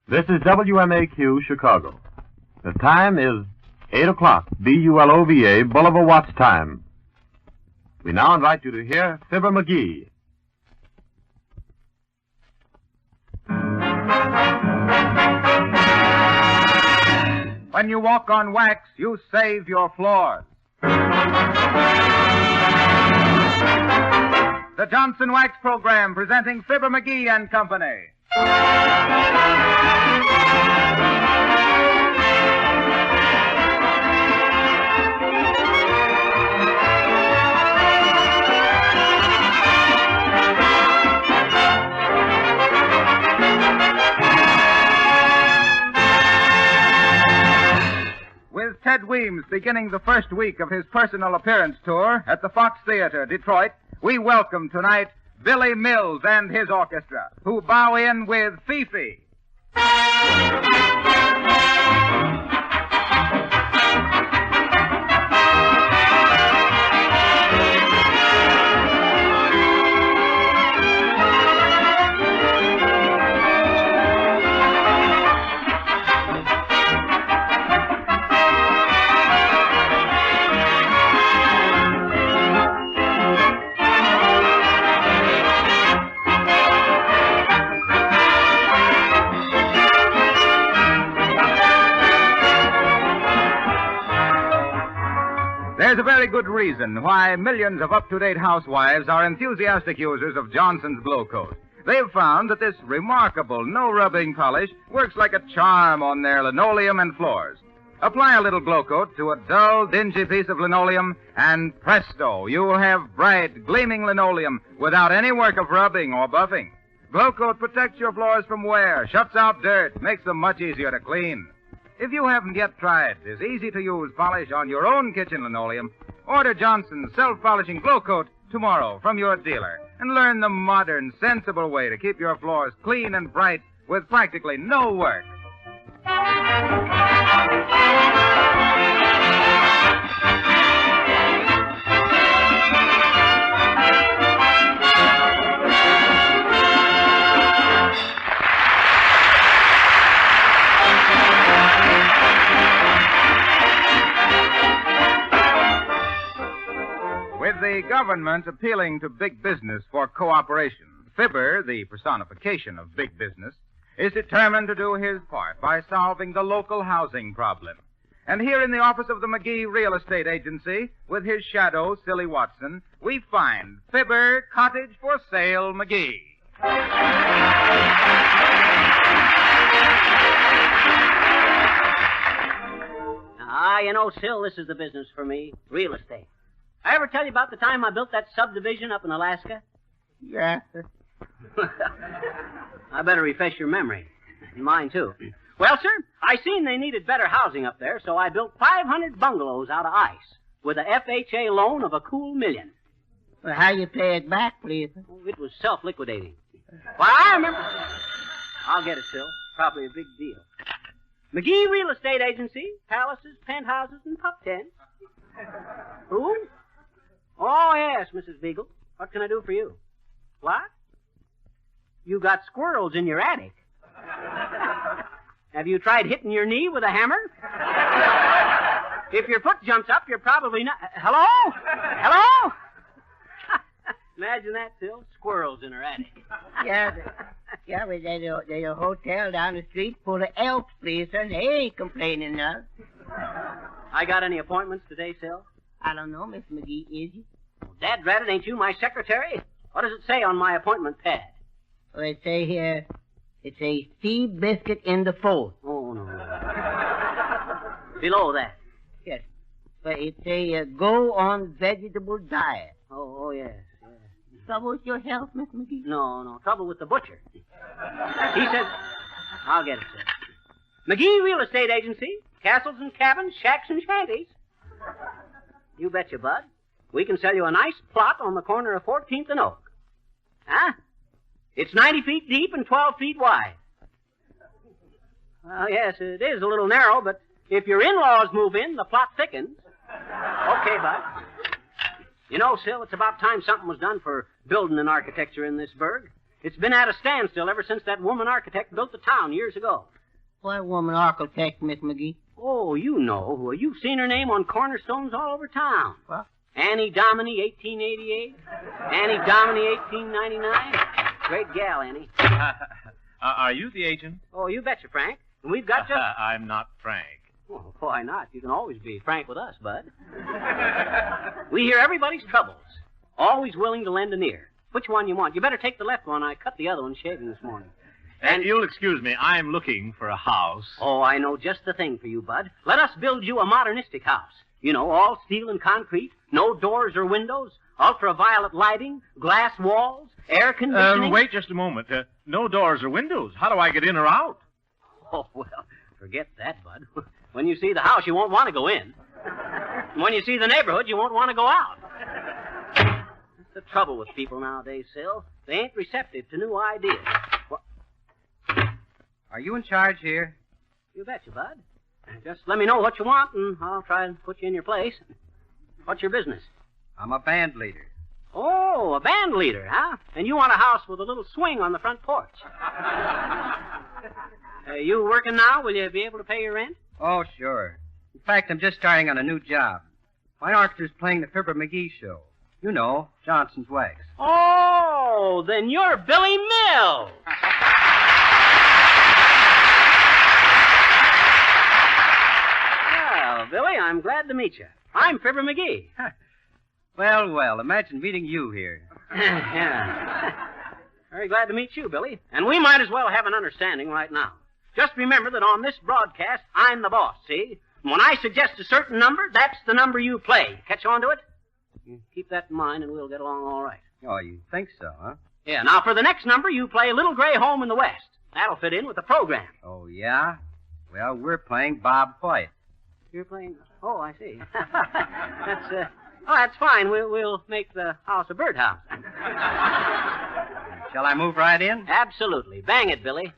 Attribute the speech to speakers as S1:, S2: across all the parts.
S1: This is WMAQ, Chicago. The time is 8 o'clock, BULOVA, Bolivar Watts time. We now invite you to hear Fibber McGee.
S2: When you walk on wax, you save your floors. The Johnson Wax Program presenting Fibber McGee and Company. With Ted Weems beginning the first week of his personal appearance tour at the Fox Theater, Detroit, we welcome tonight Billy Mills and his orchestra, who bow in with Fifi. There's a very good reason why millions of up-to-date housewives are enthusiastic users of Johnson's Glow Coat. They've found that this remarkable no-rubbing polish works like a charm on their linoleum and floors. Apply a little Glow Coat to a dull, dingy piece of linoleum, and presto, you'll have bright, gleaming linoleum without any work of rubbing or buffing. Glow Coat protects your floors from wear, shuts out dirt, makes them much easier to clean. If you haven't yet tried this easy-to-use polish on your own kitchen linoleum, order Johnson's self-polishing Glow Coat tomorrow from your dealer and learn the modern, sensible way to keep your floors clean and bright with practically no work. With the government appealing to big business for cooperation, Fibber, the personification of big business, is determined to do his part by solving the local housing problem. And here in the office of the McGee Real Estate Agency, with his shadow, Silly Watson, we find Fibber Cottage for Sale McGee.
S3: You know, Sil, this is the business for me, real estate. I ever tell you about the time I built that subdivision up in Alaska?
S4: Yeah.
S3: I better refresh your memory. And mine, too. Well, sir, I seen they needed better housing up there, so I built 500 bungalows out of ice with a FHA loan of a cool $1 million.
S4: Well, how you pay it back, please?
S3: Oh, it was self-liquidating. Well, I remember... I'll get it, Sil. Probably a big deal. McGee Real Estate Agency, palaces, penthouses, and pup tents. Who? Oh, yes, Mrs. Beagle. What can I do for you? What? You got squirrels in your attic. Have you tried hitting your knee with a hammer? If your foot jumps up, you're probably not... Hello? Hello? Imagine that, Phil. Squirrels in her attic.
S4: Yeah, but there's a hotel down the street full of elks, please, sir, and they ain't complaining none.
S3: I got any appointments today, Sil?
S4: I don't know, Miss McGee, is you?
S3: Well, Dad Ratted, ain't you my secretary? What does it say on my appointment pad?
S4: Well, it say here, it says sea biscuit in the fold.
S3: Oh, no. Below that.
S4: Yes. But it say go on vegetable diet.
S3: Oh, yes.
S4: Trouble with your health, Miss McGee?
S3: No. Trouble with the butcher. He says, I'll get it, sir. McGee Real Estate Agency, castles and cabins, shacks and shanties. You betcha, Bud. We can sell you a nice plot on the corner of 14th and Oak. Huh? It's 90 feet deep and 12 feet wide. Well, yes, it is a little narrow, but if your in-laws move in, the plot thickens. Okay, Bud. You know, Sil, it's about time something was done for building and architecture in this burg. It's been at a standstill ever since that woman architect built the town years ago.
S4: What woman architect, Miss McGee?
S3: Oh, you know. Well, you've seen her name on cornerstones all over town.
S4: What?
S3: Annie Dominy, 1888. Annie Dominy, 1899. Great gal, Annie.
S5: Are you the agent?
S3: Oh, you betcha, Frank. And we've got just...
S5: I'm not Frank.
S3: Well, why not? You can always be frank with us, bud. We hear everybody's troubles. Always willing to lend an ear. Which one you want? You better take the left one. I cut the other one shaving this morning.
S5: And you'll excuse me, I'm looking for a house.
S3: Oh, I know just the thing for you, bud. Let us build you a modernistic house. You know, all steel and concrete, no doors or windows, ultraviolet lighting, glass walls, air conditioning.
S5: Wait just a moment. No doors or windows. How do I get in or out?
S3: Oh, well, forget that, bud. When you see the house, you won't want to go in. When you see the neighborhood, you won't want to go out. That's the trouble with people nowadays, Sil. They ain't receptive to new ideas. What?
S2: Are you in charge here?
S3: You betcha, bud. Just let me know what you want, and I'll try and put you in your place. What's your business?
S2: I'm a band leader.
S3: Oh, a band leader, huh? And you want a house with a little swing on the front porch. You working now? Will you be able to pay your rent?
S2: Oh, sure. In fact, I'm just starting on a new job. My orchestra's playing the Fibber McGee show. You know, Johnson's Wax.
S3: Oh, then you're Billy Mills. Well, Billy, I'm glad to meet you. I'm Fibber McGee.
S2: Well, imagine meeting you here.
S3: Yeah. Very glad to meet you, Billy. And we might as well have an understanding right now. Just remember that on this broadcast, I'm the boss, see? And when I suggest a certain number, that's the number you play. Catch on to it? You keep that in mind, and we'll get along all right.
S2: Oh, you think so, huh?
S3: Yeah, now for the next number, you play Little Gray Home in the West. That'll fit in with the program.
S2: Oh, yeah? Well, we're playing Bob White.
S3: You're playing... Oh, I see. That's fine. We'll make the house a birdhouse.
S2: Shall I move right in?
S3: Absolutely. Bang it, Billy.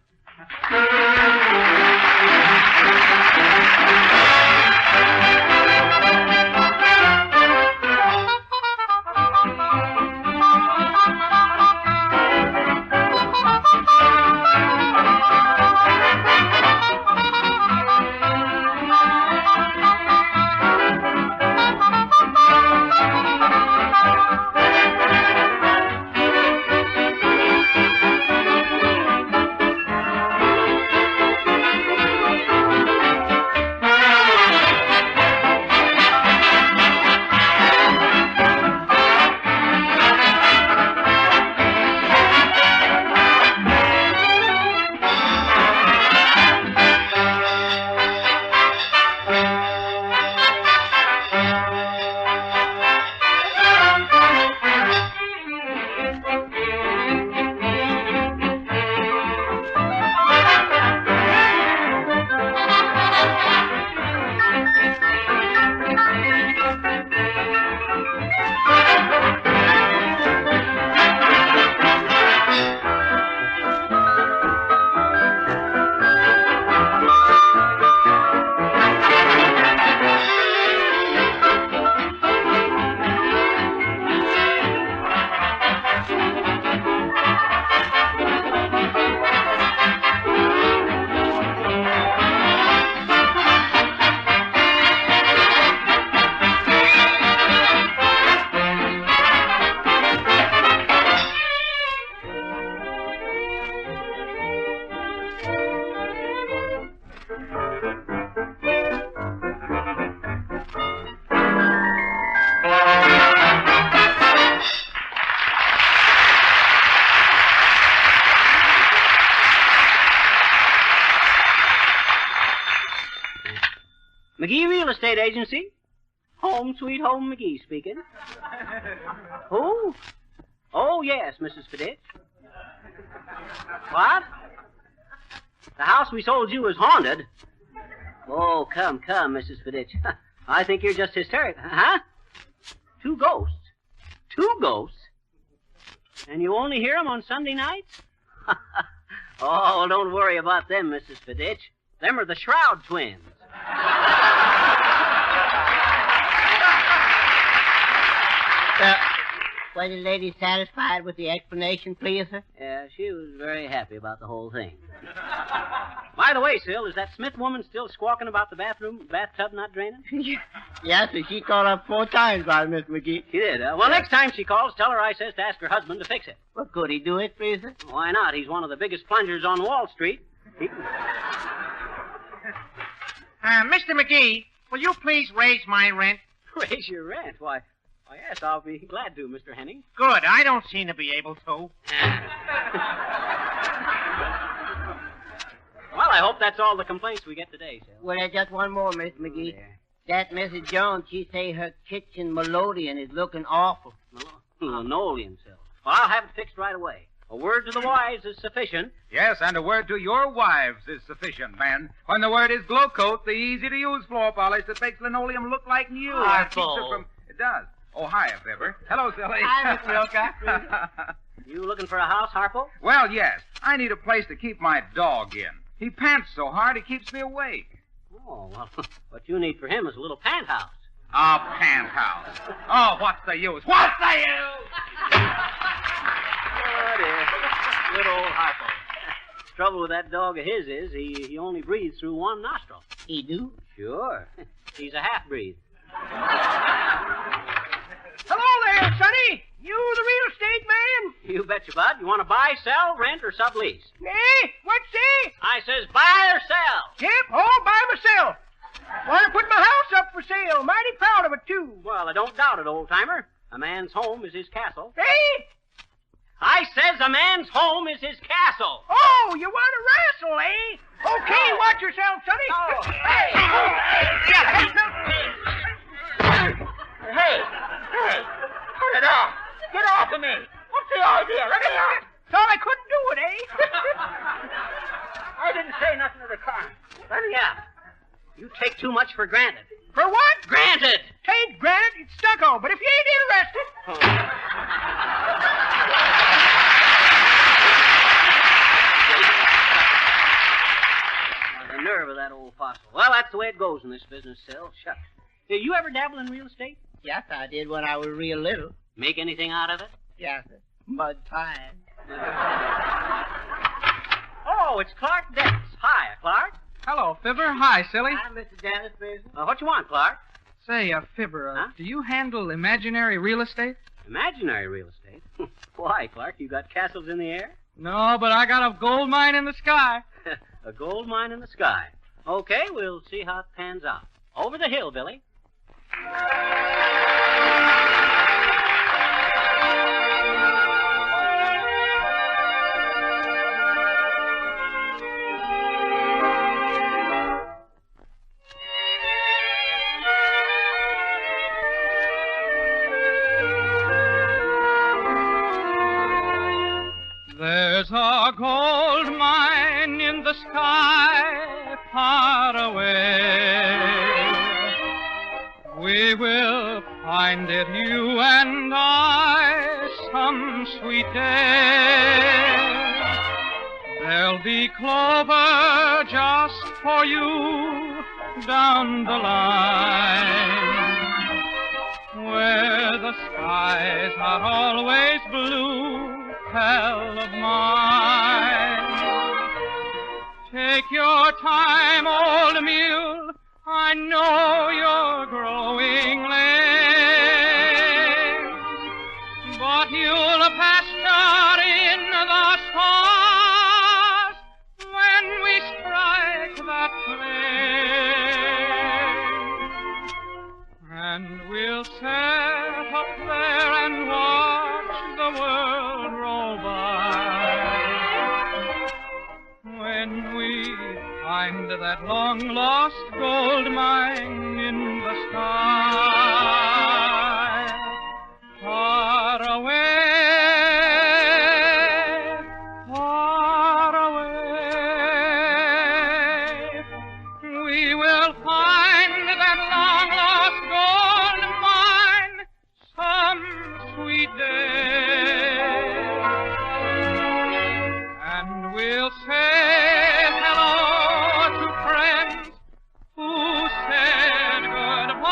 S3: McGee Real Estate Agency. Home Sweet Home McGee speaking. Who? Oh, yes, Mrs. Fidich. What? The house we sold you is haunted. Oh, come, Mrs. Fidich. I think you're just hysterical. Huh? 2 ghosts. 2 ghosts? And you only hear them on Sunday nights? Oh, don't worry about them, Mrs. Fidich. Them are the Shroud twins.
S4: Was the lady satisfied with the explanation, please, sir?
S3: Yeah, she was very happy about the whole thing. My by the way, Sil, is that Smith woman still squawking about the bathtub not draining?
S4: Yes, sir. She called up 4 times about it, Miss McGee.
S3: She did. Well, next time she calls, tell her I says to ask her husband to fix it.
S4: Well, could he do it, please, sir?
S3: Why not? He's one of the biggest plungers on Wall Street.
S6: Mr. McGee, will you please raise my rent?
S3: Raise your rent? Why, yes, I'll be glad to, Mr. Henning.
S6: Good. I don't seem to be able to.
S3: Well, I hope that's all the complaints we get today, Sil.
S4: Well, there's just one more, Miss McGee. That Mrs. Jones, she say her kitchen melodeon is looking awful.
S3: Linoleum, Sil. Well, I'll have it fixed right away. A word to the wise is sufficient.
S2: Yes, and a word to your wives is sufficient, man. When the word is Glow Coat, the easy-to-use floor polish that makes linoleum look like new. And keeps it from... It does. Oh, hi, Fibber. Hello, Silly.
S4: Hi, Miss Wilcox.
S3: You looking for a house, Harpo?
S2: Well, yes. I need a place to keep my dog in. He pants so hard he keeps me awake.
S3: Oh, well, what you need for him is a little pant house.
S2: A pant house. Oh, what's the use? What's the use?
S3: Oh, dear. Good old Harpo. Trouble with that dog of his is he only breathes through one nostril.
S4: He do?
S3: Sure. He's a half-breed.
S6: Hello there, Sonny. You the real estate man?
S3: You betcha, Bud. You want to buy, sell, rent, or sublease?
S6: What's that?
S3: I says buy or sell.
S6: Yep, all by myself. Want to put my house up for sale. Mighty proud of it, too.
S3: Well, I don't doubt it, old-timer. A man's home is his castle.
S6: Hey?
S3: I says a man's home is his castle.
S6: Oh, you want to wrestle, eh? Okay, watch yourself, Sonny.
S3: Oh.
S6: Hey!
S4: Hey! Put it off! Get off of me! What's the idea? Let me out!
S6: Thought I couldn't do it, eh?
S4: I didn't say nothing to the car.
S3: Let me out. You take too much for granted.
S6: For what?
S3: Granted!
S6: Tain't granted, it's stucco, but if you ain't interested...
S3: The nerve of that old fossil. Well, that's the way it goes in this business, Sil. Shucks. Did you ever dabble in real estate?
S4: Yes, I did when I was real little.
S3: Make anything out of it?
S4: Yes, sir. Mud pie.
S3: Oh, it's Clark Dennis. Hi, Clark.
S7: Hello, Fibber. Hi, Silly.
S4: Hi, Mr. Dennis, please.
S3: What you want, Clark?
S7: Say, Fibber,
S3: Huh?
S7: do you handle imaginary real estate?
S3: Imaginary real estate? Why, Clark? You got castles in the air?
S7: No, but I got a gold mine in the sky.
S3: A gold mine in the sky. Okay, we'll see how it pans out. Over the hill, Billy.
S7: There's a gold mine in the sky far away. We will find it, you and I, some sweet day. There'll be clover just for you down the line, where the skies are always blue, pal of mine. Take your time, old mule, I know you're growing lame, but you'll pasture in the stars when we strike that flame, and we'll set up there and watch the world roll by. When we find that long-lost gold mine in the sky, far away, far away, we will find that long-lost gold mine some sweet day, and we'll say hello to friends who said goodbye.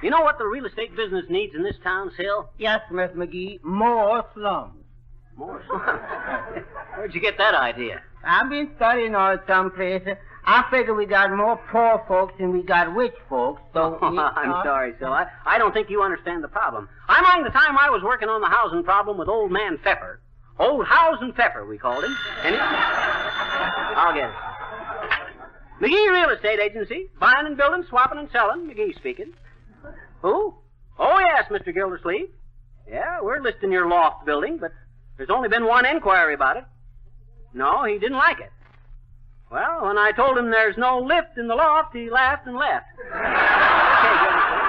S3: You know what the real estate business needs in this town, Sil?
S4: Yes, Miss McGee, more slums.
S3: More slums. Where'd you get that idea?
S4: I've been studying on some places. I figure we got more poor folks than we got rich folks. So
S3: I'm sorry, Sil. I don't think you understand the problem. I mind the time I was working on the housing problem with old man Pfeffer. Old Housing Pfeffer, we called him. And I'll get it. McGee Real Estate Agency. Buying and building, swapping and selling. McGee speaking. Who? Oh, yes, Mr. Gildersleeve. Yeah, we're listing your loft building, but there's only been one inquiry about it. No, he didn't like it. Well, when I told him there's no lift in the loft, he laughed and left. Okay, Gildersleeve.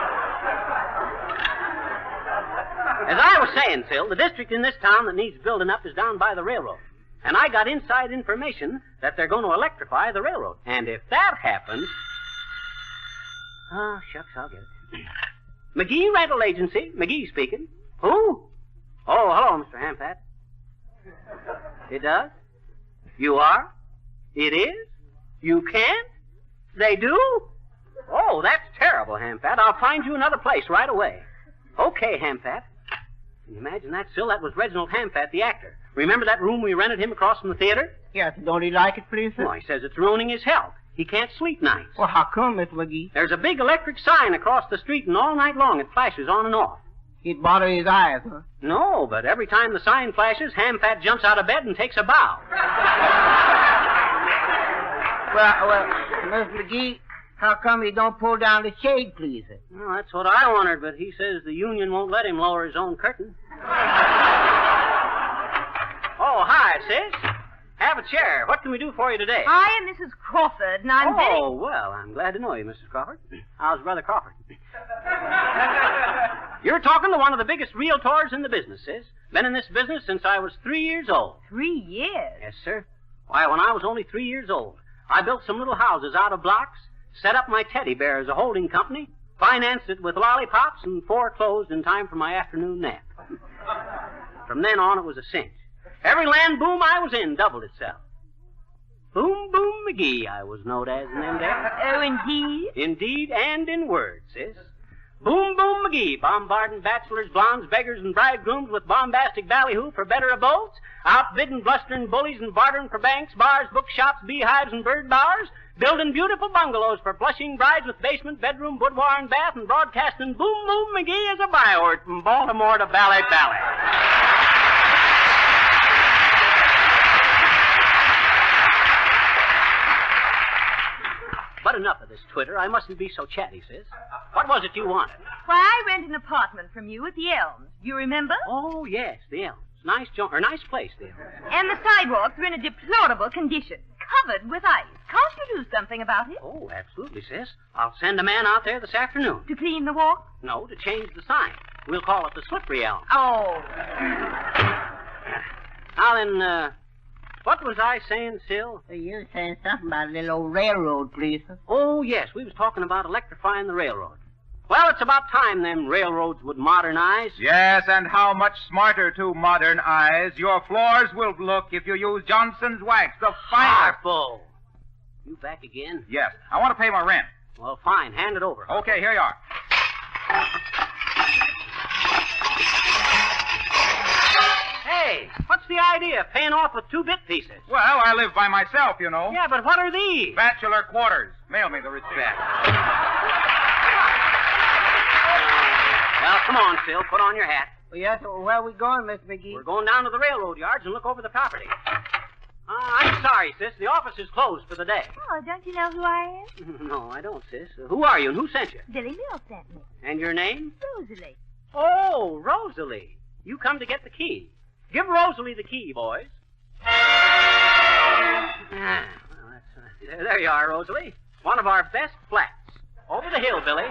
S3: As I was saying, Sil, the district in this town that needs building up is down by the railroad. And I got inside information that they're going to electrify the railroad. And if that happens... Oh, shucks, I'll get it. McGee Rental Agency. McGee speaking. Who? Oh, hello, Mr. Hampat. It does? You are? It is? You can't? They do? Oh, that's terrible, Hampat. I'll find you another place right away. Okay, Hampat. Can you imagine that, Sil? That was Reginald Hampat, the actor. Remember that room we rented him across from the theater?
S4: Yes, don't he like it, please, sir?
S3: Oh, he says it's ruining his health. He can't sleep nights.
S4: Well, how come, Miss McGee?
S3: There's a big electric sign across the street, and all night long it flashes on and off.
S4: He'd bother his eyes, huh?
S3: No, but every time the sign flashes, Hampat jumps out of bed and takes a bow.
S4: Well, Miss McGee, how come he don't pull down the shade, please, sir?
S3: Well, that's what I wondered, but he says the union won't let him lower his own curtain. Oh, hi, sis. Have a chair. What can we do for you today?
S8: I am Mrs. Crawford, and I'm
S3: Oh, well, I'm glad to know you, Mrs. Crawford. How's Brother Crawford? You're talking to one of the biggest realtors in the business, sis. Been in this business since I was 3 years old.
S8: 3 years?
S3: Yes, sir. Why, when I was only 3 years old, I built some little houses out of blocks, set up my teddy bear as a holding company, financed it with lollipops, and foreclosed in time for my afternoon nap. From then on, it was a cinch. Every land boom I was in doubled itself. Boom, Boom McGee, I was known as in them days.
S8: Oh, indeed?
S3: Indeed, and in word, sis. Boom, Boom McGee, bombarding bachelors, blondes, beggars, and bridegrooms with bombastic ballyhoo for better abodes, outbidding, blustering bullies and bartering for banks, bars, bookshops, beehives, and bird bowers, building beautiful bungalows for blushing brides with basement, bedroom, boudoir, and bath, and broadcasting Boom, Boom McGee as a byword from Baltimore to Bally Bally. But enough of this Twitter. I mustn't be so chatty, sis. What was it you wanted?
S8: Why, I rent an apartment from you at the Elms. You remember?
S3: Oh, yes, the Elms. Nice place, the Elms.
S8: And the sidewalks are in a deplorable condition, covered with ice. Can't you do something about it?
S3: Oh, absolutely, sis. I'll send a man out there this afternoon.
S8: To clean the walk?
S3: No, to change the sign. We'll call it the Slippery Elm.
S8: Oh.
S3: Now then, what was I saying, Sil?
S4: You were saying something about a little old railroad, please, sir.
S3: Oh, yes, we was talking about electrifying the railroad. Well, it's about time them railroads would modernize.
S2: Yes, and how much smarter to modern eyes your floors will look if you use Johnson's wax, the finest.
S3: Harpo. You back again?
S2: Yes, I want to pay my rent.
S3: Well, fine. Hand it over.
S2: Okay, here you are.
S3: Hey, what's the idea of paying off with 2-bit pieces?
S2: Well, I live by myself, you know.
S3: Yeah, but what are these?
S2: Bachelor quarters. Mail me the receipt.
S3: Well, come on, Phil. Put on your hat.
S4: Well, yes, well, where are we going, Miss McGee?
S3: We're going down to the railroad yards and look over the property. I'm sorry, sis. The office is closed for the day.
S8: Oh, don't you know who I am?
S3: No, I don't, sis. Who are you and who sent you?
S8: Billy Mills sent me.
S3: And your name?
S8: Rosalie.
S3: Oh, Rosalie. You come to get the key. Give Rosalie the key, boys. There you are, Rosalie. One of our best flats. Over the hill, Billy.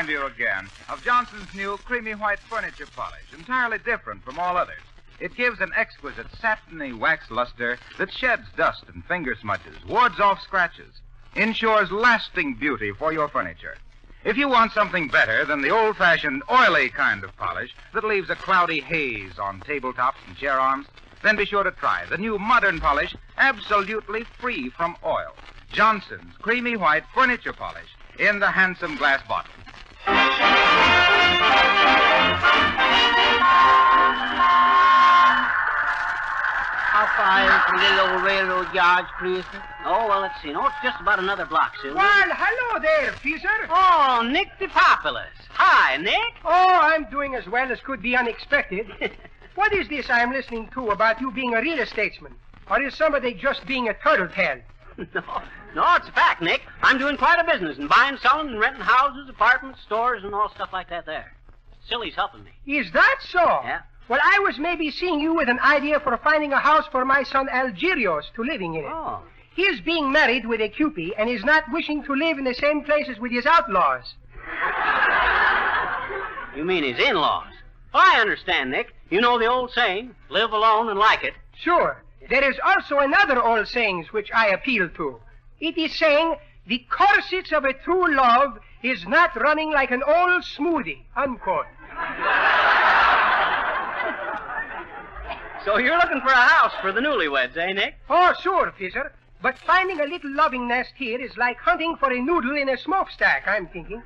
S2: remind you again of Johnson's new creamy white furniture polish, entirely different from all others. It gives an exquisite satiny wax luster that sheds dust and finger smudges, wards off scratches, ensures lasting beauty for your furniture. If you want something better than the old-fashioned oily kind of polish that leaves a cloudy haze on tabletops and chair arms, then be sure to try the new modern polish, absolutely free from oil. Johnson's creamy white furniture polish in the handsome glass bottle.
S4: How far is from the little old railroad yards, please?
S3: Oh, well, let's see. No, it's just about another block, Silver.
S6: Well, hello there, Fisher.
S3: Oh, Nick DePopulous. Hi, Nick.
S6: Oh, I'm doing as well as could be unexpected. What is this I'm listening to about you being a real estateman? Or is somebody just being a turtle-tail?
S3: No, it's a fact, Nick. I'm doing quite a business in buying, selling, and renting houses, apartments, stores, and all stuff like that there. Silly's helping me.
S6: Is that so?
S3: Yeah.
S6: Well, I was maybe seeing you with an idea for finding a house for my son Algerios to living in it.
S3: Oh.
S6: He is being married with a Cupid and is not wishing to live in the same places with his outlaws.
S3: You mean his in-laws? I understand, Nick. You know the old saying, live alone and like it.
S6: Sure. There is also another old saying which I appeal to. It is saying, the corsets of a true love is not running like an old smoothie, unquote.
S3: So you're looking for a house for the newlyweds, eh, Nick?
S6: Oh, sure, Fisher. But finding a little loving nest here is like hunting for a noodle in a smokestack, I'm thinking.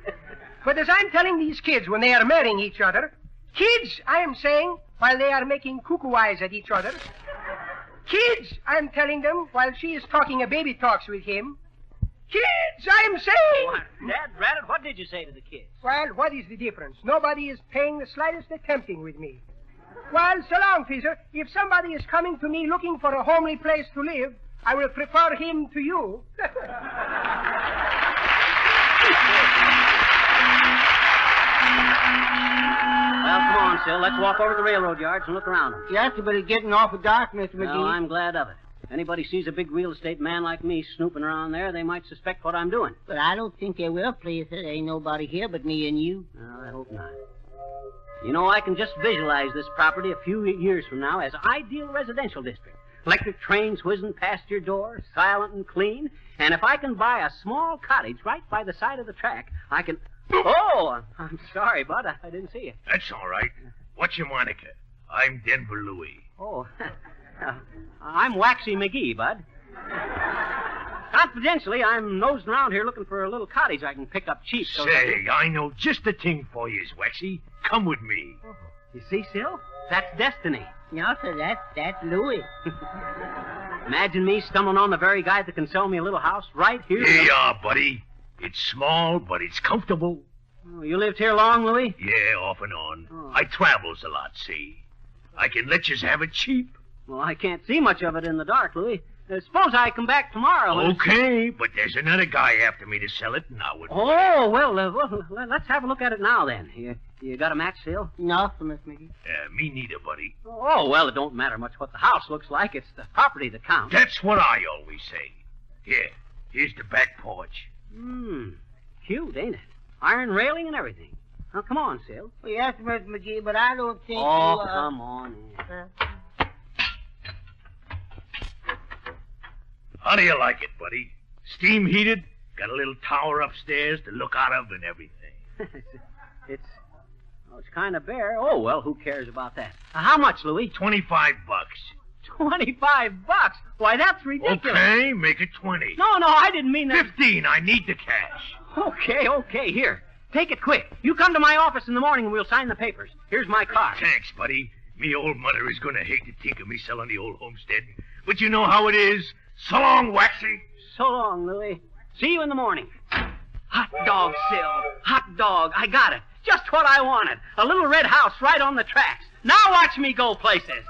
S6: But as I'm telling these kids when they are marrying each other, kids, I am saying, while they are making cuckoo eyes at each other, kids, I'm telling them while she is talking a baby talks with him, kids, I am saying...
S3: What? Dad, Braddock, what did you say to the kids?
S6: Well, what is the difference? Nobody is paying the slightest attempting with me. Well, so long, Fisher. If somebody is coming to me looking for a homely place to live, I will prefer him to you.
S3: Well, come on, Sil. Let's walk over to the railroad yards and look around them.
S4: Yes, but it's getting awful dark, Mr. McGee.
S3: Well, I'm glad of it. If anybody sees a big real estate man like me snooping around there, they might suspect what I'm doing.
S4: But I don't think they will, please. There ain't nobody here but me and you.
S3: No, I hope not. You know, I can just visualize this property a few years from now as an ideal residential district. Electric trains whizzing past your door, silent and clean. And if I can buy a small cottage right by the side of the track, I can... Oh, I'm sorry, Bud. I didn't see you.
S9: That's all right. What's your moniker? I'm Denver Louie.
S3: Oh, I'm Waxy McGee, Bud. Confidentially, I'm nosing around here looking for a little cottage I can pick up cheap.
S9: Say, I know just the thing for you, Waxy. Come with me.
S3: Oh, you see, Sil? That's destiny.
S4: No, sir, that's Louis.
S3: Imagine me stumbling on the very guy that can sell me a little house right here.
S9: Here you are, buddy. It's small, but it's comfortable.
S3: Oh, you lived here long, Louis?
S9: Yeah, off and on.
S3: Oh.
S9: I travels a lot, see. I can let you have it cheap.
S3: Well, I can't see much of it in the dark, Louis. Suppose I come back tomorrow.
S9: Okay, but there's another guy after me to sell it, and I wouldn't.
S3: Oh, well, let's have a look at it now, then. You got a match, Sil?
S4: No, sir, Miss McGee.
S9: Me neither, buddy.
S3: Oh, well, it don't matter much what the house looks like. It's the property that counts.
S9: That's what I always say. Here's the back porch.
S3: Cute, ain't it? Iron railing and everything. Now, come on, Sil.
S4: Well, yes, Miss McGee, but I don't think
S3: Oh,
S4: you,
S3: come on in.
S9: How do you like it, buddy? Steam heated, got a little tower upstairs to look out of and everything.
S3: It's kind of bare. Oh, well, who cares about that? How much, Louis?
S9: $25.
S3: $25? Why, that's ridiculous.
S9: Okay, make it 20.
S3: No, I didn't mean that.
S9: 15, I need the cash.
S3: Okay, here. Take it quick. You come to my office in the morning and we'll sign the papers. Here's my card.
S9: Thanks, buddy. Me old mother is going to hate to think of me selling the old homestead. But you know how it is. So long, Waxy.
S3: So long, Louis. See you in the morning. Hot dog, Sil. Hot dog. I got it. Just what I wanted. A little red house right on the tracks. Now watch me go places.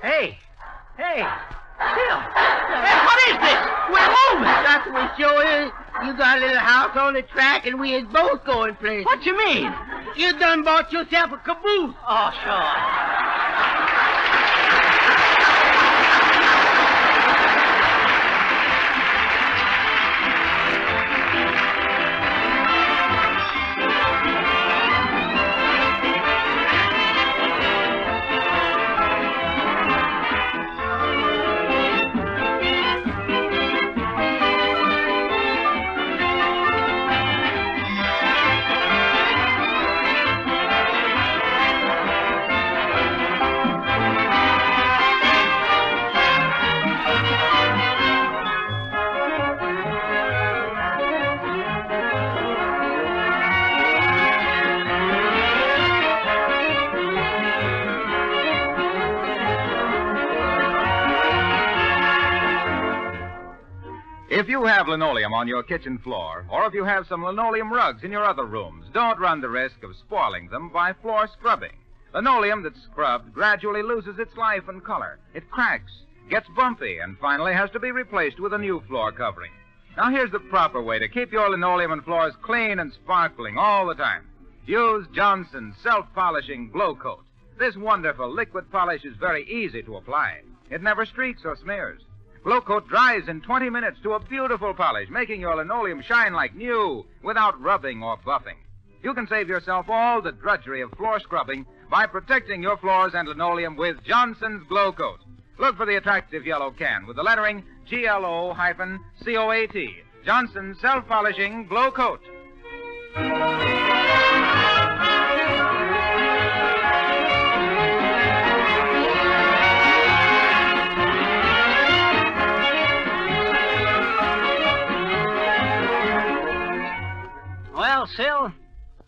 S3: Hey, Sil. Hey, what is this? We're moving.
S4: That's what we show is. You got a little house on the track and we is both going places.
S3: What you mean?
S4: You done bought yourself a caboose.
S3: Oh, sure.
S2: If you have linoleum on your kitchen floor, or if you have some linoleum rugs in your other rooms, don't run the risk of spoiling them by floor scrubbing. Linoleum that's scrubbed gradually loses its life and color. It cracks, gets bumpy, and finally has to be replaced with a new floor covering. Now here's the proper way to keep your linoleum and floors clean and sparkling all the time. Use Johnson's self-polishing Glow Coat. This wonderful liquid polish is very easy to apply. It never streaks or smears. Glow Coat dries in 20 minutes to a beautiful polish, making your linoleum shine like new without rubbing or buffing. You can save yourself all the drudgery of floor scrubbing by protecting your floors and linoleum with Johnson's Glow Coat. Look for the attractive yellow can with the lettering GLO-COAT. Johnson's self-polishing Glow Coat.
S3: Well, Sil,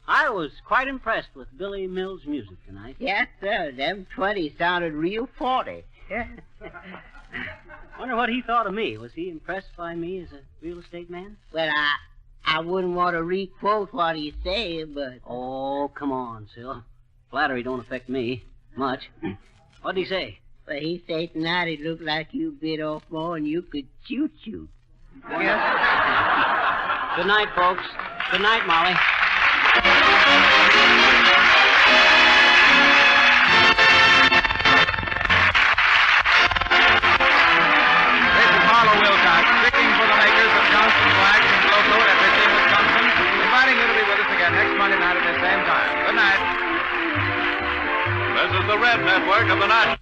S3: I was quite impressed with Billy Mills' music tonight.
S4: Yes, sir. Them 20 sounded real 40.
S3: Wonder what he thought of me. Was he impressed by me as a real estate man?
S4: Well, I wouldn't want to re-quote what he said, but...
S3: Oh, come on, Sil. Flattery don't affect me much. What'd he say?
S4: Well, he said tonight it looked like you bit off more than you could chew.
S3: Good night, folks. Good night, Molly.
S2: This is Harlow Wilcox, speaking for the makers of Johnson's Wax and Glow Coat at Peary, Wisconsin, inviting you to be with us again next Monday night at the same time. Good night.
S1: This is the Red Network of the National...